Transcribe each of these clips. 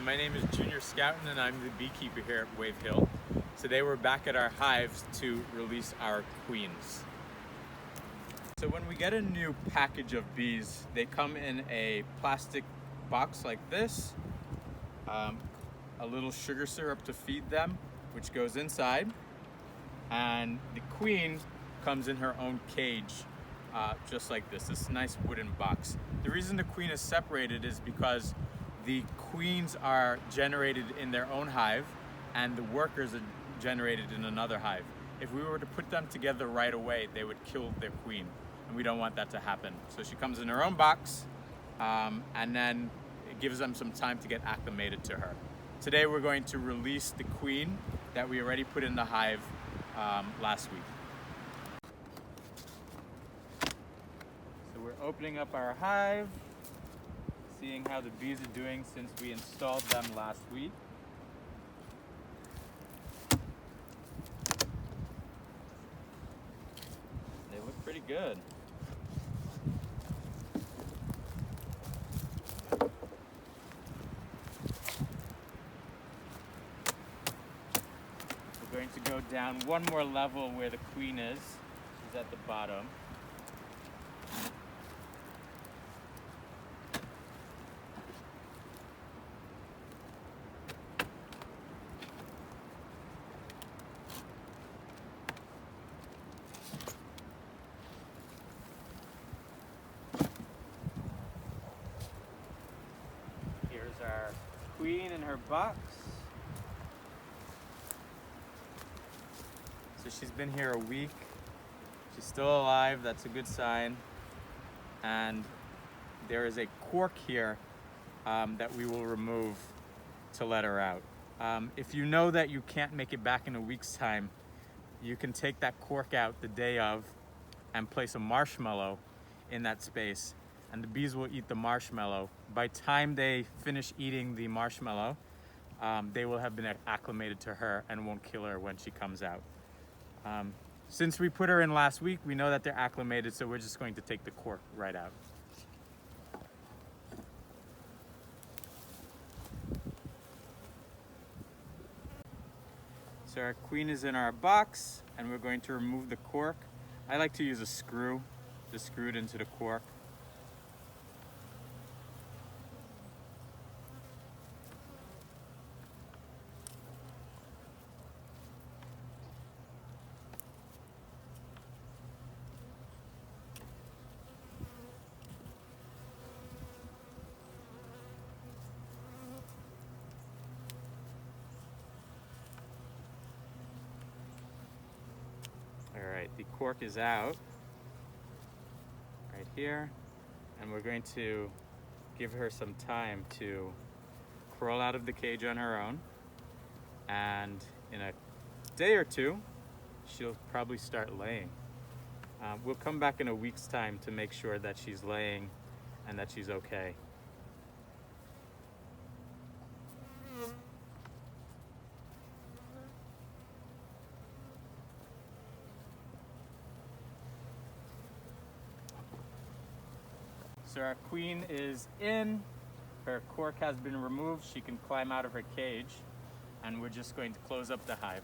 My name is Junior Schouten and I'm the beekeeper here at Wave Hill. Today we're back at our hives to release our queens. So when we get a new package of bees, they come in a plastic box like this, a little sugar syrup to feed them, which goes inside, and the queen comes in her own cage, just like this nice wooden box. The reason the queen is separated is because the queens are generated in their own hive and the workers are generated in another hive. If we were to put them together right away, they would kill their queen, and we don't want that to happen. So she comes in her own box, and then it gives them some time to get acclimated to her. Today we're going to release the queen that we already put in the hive last week. So we're opening up our hive, seeing how the bees are doing since we installed them last week. They look pretty good. We're going to go down one more level where the queen is. She's at the bottom. Here's our queen in her box. So she's been here a week. She's still alive, that's a good sign. And there is a cork here that we will remove to let her out. If you know that you can't make it back in a week's time, you can take that cork out the day of and place a marshmallow in that space, and the bees will eat the marshmallow. By the time they finish eating the marshmallow, they will have been acclimated to her and won't kill her when she comes out. Since we put her in last week, we know that they're acclimated, so we're just going to take the cork right out. So our queen is in our box, and we're going to remove the cork. I like to use a screw to screw it into the cork. All right, the cork is out right here, and we're going to give her some time to crawl out of the cage on her own, and in a day or two she'll probably start laying. We'll come back in a week's time to make sure that she's laying and that she's okay. So our queen is in, her cork has been removed, she can climb out of her cage, and we're just going to close up the hive.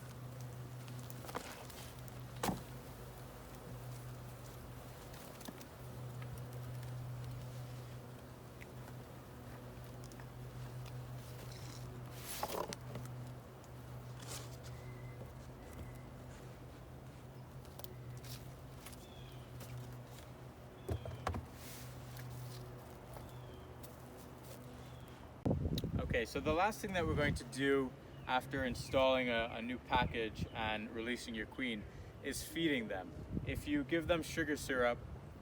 Okay, so the last thing that we're going to do after installing a new package and releasing your queen is feeding them. If you give them sugar syrup,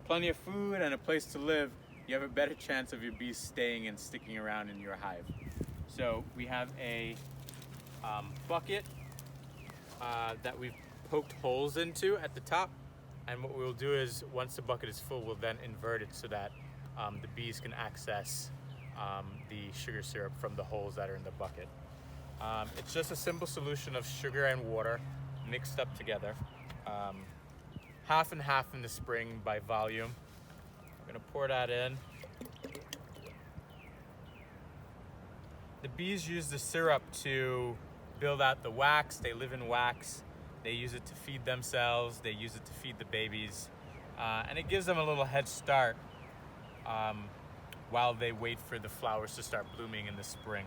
plenty of food, and a place to live, you have a better chance of your bees staying and sticking around in your hive. So we have a bucket that we've poked holes into at the top, and what we'll do is once the bucket is full, we'll then invert it so that the bees can access the sugar syrup from the holes that are in the bucket. It's just a simple solution of sugar and water mixed up together. Half and half in the spring by volume. I'm gonna pour that in. The bees use the syrup to build out the wax. They live in wax. They use it to feed themselves. They use it to feed the babies. And it gives them a little head start while they wait for the flowers to start blooming in the spring.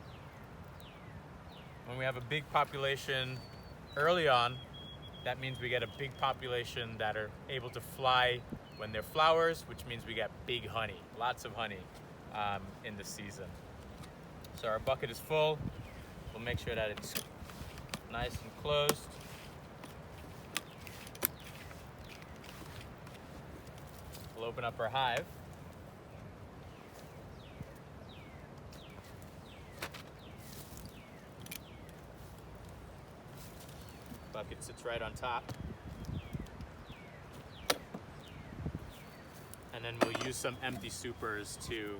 When we have a big population early on, that means we get a big population that are able to fly when they're flowers, which means we get big honey, lots of honey in the season. So our bucket is full. We'll make sure that it's nice and closed. We'll open up our hive. Bucket sits right on top. And then we'll use some empty supers to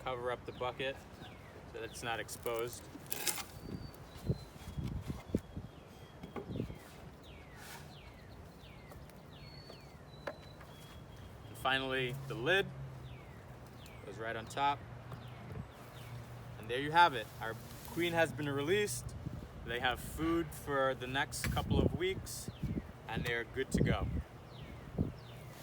cover up the bucket so that it's not exposed. And finally, the lid goes right on top. And there you have it. Our queen has been released. They have food for the next couple of weeks, and they're good to go.